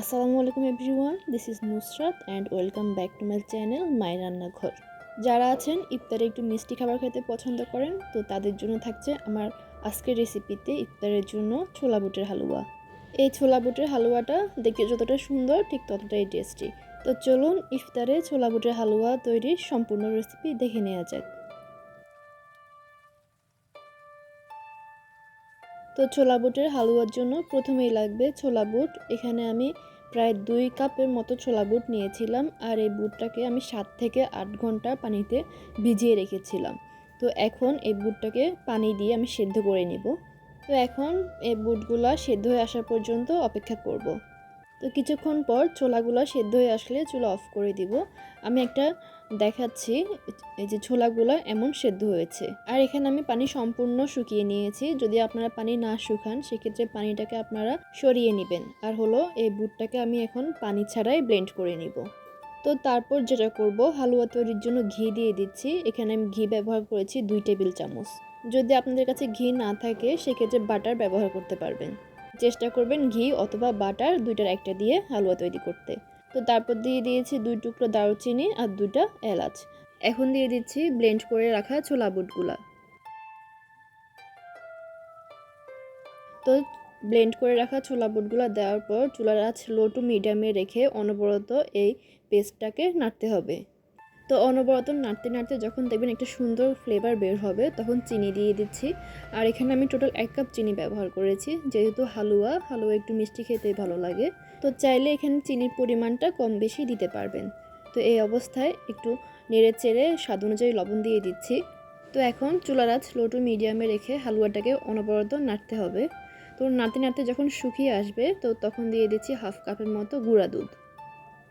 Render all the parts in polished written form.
আসসালামু আলাইকুম everyone, this is Nusrat and welcome back to my channel my রান্নাঘর। যারা আছেন ইফতারে একটু মিষ্টি খাবার খেতে পছন্দ করেন, তো তাদের জন্য থাকছে আমার আজকের রেসিপিতে ইফতারের জন্য ছোলা বুটের হালুয়া। এই ছোলা বুটের হালুয়াটা দেখতে যতটা সুন্দর ঠিক ততটাই টেস্টি। তো চলুন ইফতারে ছোলা বুটের হালুয়া তৈরির সম্পূর্ণ রেসিপি দেখে নেওয়া যাক। তো ছোলা বুটের হালুয়ার জন্য প্রথমেই লাগবে ছোলা বুট। এখানে আমি প্রায় 2 কাপের মতো ছোলা বুট নিয়েছিলাম, আর এই বুটটাকে আমি 7 থেকে 8 ঘন্টা পানিতে ভিজিয়ে রেখেছিলাম। তো এখন এই বুটটাকে পানি দিয়ে আমি সেদ্ধ করে নেব। তো এখন এই বুটগুলা সেদ্ধ হয়ে আসা পর্যন্ত অপেক্ষা করব। তো কিছুক্ষণ পর ছোলাগুলো সেদ্ধ হয়ে আসলে চুলা অফ করে দিব। আমি একটা দেখাচ্ছি, এই যে ছোলাগুলো এমন সেদ্ধ হয়েছে। আর এখানে আমি পানি সম্পূর্ণ শুকিয়ে নিয়েছি। যদি আপনারা পানি না শুকান সেক্ষেত্রে পানিটাকে আপনারা সরিয়ে নেবেন। আর হলো এই বুটটাকে আমি এখন পানি ছাড়াই ব্লেন্ড করে নিব। তো তারপর যেটা করব, হালুয়া তৈরির জন্য ঘি দিয়ে দিচ্ছি। এখানে আমি ঘি ব্যবহার করেছি 2 টেবিল চামচ। যদি আপনাদের কাছে ঘি না থাকে সেক্ষেত্রে বাটার ব্যবহার করতে পারবেন। চেষ্টা করবেন ঘি অথবা বাটার দুইটার একটা দিয়ে হালুয়া তৈরি করতে। তো তারপর দিয়ে দিয়েছি 2 টুকরো দারুচিনি আর 2টা এলাচ। এখন দিয়ে দিচ্ছি ব্লেন্ড করে রাখা ছোলা বুটগুলা। তো ব্লেন্ড করে রাখা ছোলা বুটগুলা দেওয়ার পর চুলার আঁচ লো টু মিডিয়ামে রেখে অনবরত এই পেস্টটাকে নাড়তে হবে। তো অনবরত নাড়তে নাড়তে যখন দেখবেন একটা সুন্দর ফ্লেভার বের হবে তখন চিনি দিয়ে দিচ্ছি। আর এখানে আমি টোটাল 1 কাপ চিনি ব্যবহার করেছি, যেহেতু হালুয়া একটু মিষ্টি খেতেই ভালো লাগে। তো চাইলে এখানে চিনির পরিমাণটা কম বেশি দিতে পারবেন। তো এই অবস্থায় একটু নেড়ে চেড়ে স্বাদ অনুযায়ী লবণ দিয়ে দিচ্ছি। তো এখন চুলার আঁচ লো টু মিডিয়ামে রেখে হালুয়াটাকে অনবরত নাড়তে হবে। তো নাড়তে নাড়তে যখন শুকিয়ে আসবে তো তখন দিয়ে দিচ্ছি 1/2 কাপের মতো গুঁড়া দুধ।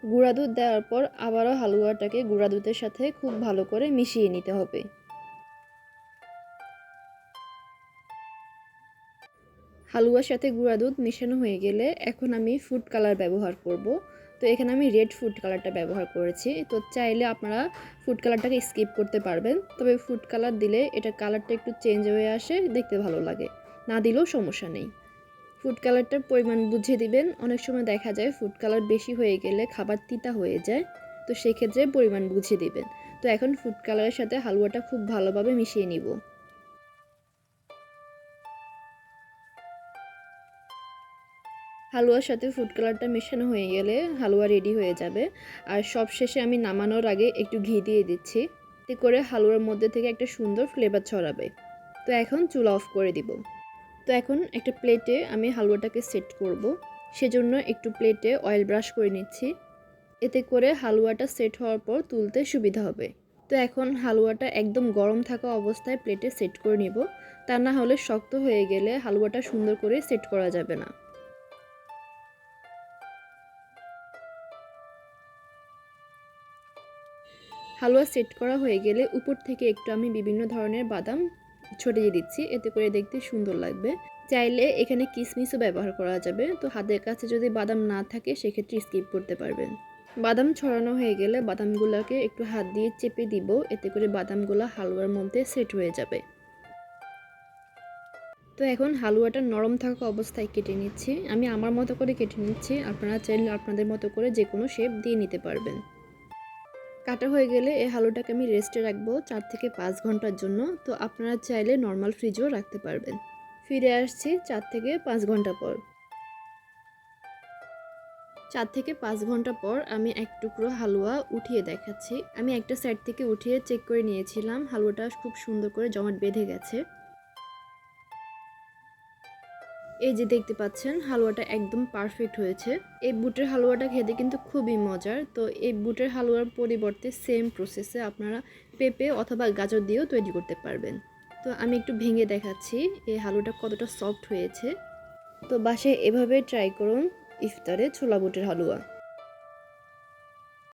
গুঁড়া দুধ দেওয়ার পর আবারও হালুয়াটাকে গুঁড়া দুধের সাথে খুব ভালো করে মিশিয়ে নিতে হবে। হালুয়ার সাথে গুঁড়া দুধ মেশানো হয়ে গেলে এখন আমি ফুড কালার ব্যবহার করব। তো এখানে আমি রেড ফুড কালারটা ব্যবহার করেছি। তো চাইলে আপনারা ফুড কালারটাকে স্কিপ করতে পারবেন, তবে ফুড কালার দিলে এটার কালারটা একটু চেঞ্জ হয়ে আসে, দেখতে ভালো লাগে। না দিলেও সমস্যা নেই। ফুড কালারটার পরিমাণ বুঝে দিবেন। অনেক সময় দেখা যায় ফুড কালার বেশি হয়ে গেলে খাবার তিতা হয়ে যায়, তো সেক্ষেত্রে পরিমাণ বুঝে দিবেন। তো এখন ফুড কালারের সাথে হালুয়াটা খুব ভালোভাবে মিশিয়ে নিব। হালুয়ার সাথে ফুড কালারটা মেশানো হয়ে গেলে হালুয়া রেডি হয়ে যাবে। আর সবশেষে আমি নামানোর আগে একটু ঘি দিয়ে দিচ্ছি, এতে করে হালুয়ার মধ্যে থেকে একটা সুন্দর ফ্লেভার ছড়াবে। তো এখন চুলা অফ করে দিব। তো এখন একটা প্লেটে আমি হালুয়াটাকে সেট করব। সেজন্য একটু প্লেটে অয়েল ব্রাশ করে নিচ্ছি, এতে করে হালুয়াটা সেট হওয়ার পর তুলতে সুবিধা হবে। তো এখন হালুয়াটা একদম গরম থাকা অবস্থায় প্লেটে সেট করে নিব, তা না হলে শক্ত হয়ে গেলে হালুয়াটা সুন্দর করে সেট করা যাবে না। হালুয়া সেট করা হয়ে গেলে উপর থেকে একটু আমি বিভিন্ন ধরনের বাদাম ছড়িয়ে দিচ্ছি, এতে করে দেখতে সুন্দর লাগবে। চাইলে এখানে কিশমিশও ব্যবহার করা যাবে। তো হাতের কাছে যদি বাদাম না থাকে সেক্ষেত্রে স্কিপ করতে পারবেন। বাদাম ছড়ানো হয়ে গেলে বাদামগুলোকে একটু হাত দিয়ে চেপে দিব, এতে করে বাদামগুলো হালুয়ার মধ্যে সেট হয়ে যাবে। তো এখন হালুয়াটা নরম থাকা অবস্থায় কেটে নিচ্ছি। আমি আমার মতো করে কেটে নিচ্ছি, আপনারা চাইলে আপনাদের মতো করে যে কোনো শেপ দিয়ে নিতে পারবেন। কাটা হয়ে গেলে এই হালুয়াটাকে আমি রেস্টে রাখবো 4 থেকে 5 ঘন্টার জন্য। তো আপনারা চাইলে নর্মাল ফ্রিজেও রাখতে পারবেন। ফিরে আসছি 4 থেকে 5 ঘন্টা পর। 4 থেকে 5 ঘন্টা পর আমি এক টুকরো হালুয়া উঠিয়ে দেখাচ্ছি। আমি একটা সাইড থেকে উঠিয়ে চেক করে নিয়েছিলাম, হালুয়াটা খুব সুন্দর করে জমাট বেঁধে গেছে। এই যে দেখতে পাচ্ছেন হালুয়াটা একদম পারফেক্ট হয়েছে। এই বুটের হালুয়াটা খেতে কিন্তু খুবই মজার। তো এই বুটের হালুয়ার পরিবর্তে সেম প্রসেসে আপনারা পেঁপে অথবা গাজর দিয়েও তৈরি করতে পারবেন। তো আমি একটু ভেঙে দেখাচ্ছি এই হালুয়াটা কতটা সফট হয়েছে। তো বাসায় এভাবে ট্রাই করুন ইফতারে ছোলা বুটের হালুয়া।